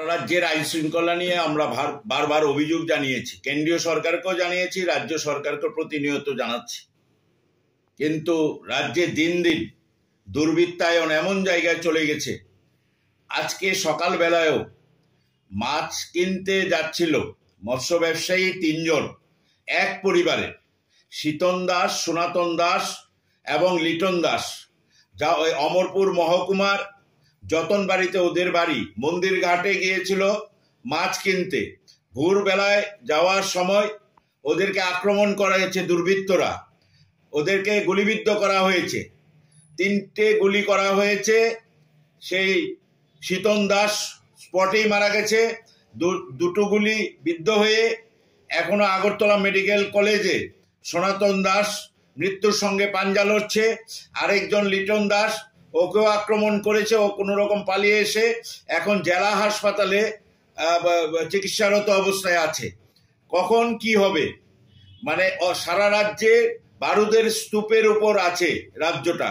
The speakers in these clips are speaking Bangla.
রাজ্যের আইন শৃঙ্খলা নিয়ে আমরা বারবার অভিযোগ জানিয়েছি, কেন্দ্রীয় সরকারকেও জানিয়েছি, রাজ্য সরকারকে প্রতিনিয়ত জানাচ্ছি, কিন্তু রাজ্যে দিন দিন দুর্বৃত্তায়ন এমন জায়গায় চলে গেছে। আজকে সকালবেলায়ও মাছ কিনতে যাচ্ছিল মৎস্য ব্যবসায়ী 3 জন, এক পরিবারের, শীতন দাস, সনাতন দাস এবং লিটন দাস, যা ওই অমরপুর মহকুমার যতনবাড়িতে ওদের বাড়ি। মন্দির ঘাটে গিয়েছিল মাছ কিনতে, ভোরবেলায় যাওয়ার সময় ওদেরকে আক্রমণ করা হয়েছে দুর্বৃত্তরা, ওদেরকে গুলিবিদ্ধ করা হয়েছে, 3টে গুলি করা হয়েছে। সেই শীতন দাস স্পটেই মারা গেছে, 2টো গুলি বিদ্ধ হয়ে এখনো আগরতলা মেডিকেল কলেজে সনাতন দাস মৃত্যুর সঙ্গে পাঞ্জা লড়ছে। আরেকজন লিটন দাস, ওকেও আক্রমণ করেছে, ও কোনো রকম পালিয়ে এসে এখন জেলা হাসপাতালে চিকিৎসারত অবস্থায় আছে। কখন কি হবে, মানে সারা রাজ্যে বারুদের স্তূপের উপর আছে রাজ্যটা।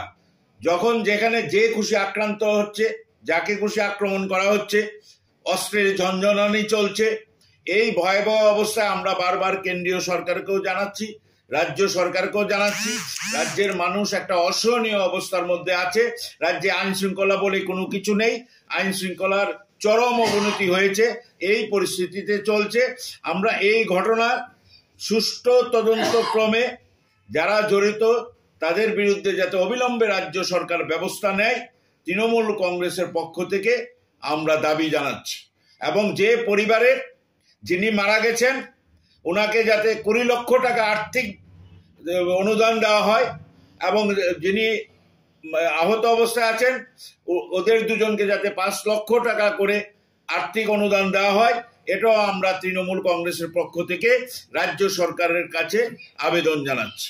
যখন যেখানে যে খুশি আক্রান্ত হচ্ছে, যাকে খুশি আক্রমণ করা হচ্ছে, অস্ত্রের ঝনঝনানি চলছে। এই ভয়াবহ অবস্থায় আমরা বারবার কেন্দ্রীয় সরকারকেও জানাচ্ছি, রাজ্য সরকারকেও জানাচ্ছি, রাজ্যের মানুষ একটা অসহনীয় অবস্থার মধ্যে আছে। রাজ্যে আইন শৃঙ্খলা বলে কোনো কিছু নেই, আইন শৃঙ্খলার চরম অবনতি হয়েছে, এই পরিস্থিতিতে চলছে। আমরা এই ঘটনা সুষ্ঠু তদন্তক্রমে যারা জড়িত তাদের বিরুদ্ধে যাতে অবিলম্বে রাজ্য সরকার ব্যবস্থা নেয়, তৃণমূল কংগ্রেসের পক্ষ থেকে আমরা দাবি জানাচ্ছি। এবং যে পরিবারের যিনি মারা গেছেন ওনাকে যাতে 20 লক্ষ টাকা আর্থিক অনুদান দেওয়া হয়, এবং যিনি আহত অবস্থায় আছেন ওদের দুজনকে যাতে 5 লক্ষ টাকা করে আর্থিক অনুদান দেওয়া হয়, এটাও আমরা তৃণমূল কংগ্রেসের পক্ষ থেকে রাজ্য সরকারের কাছে আবেদন জানাচ্ছি।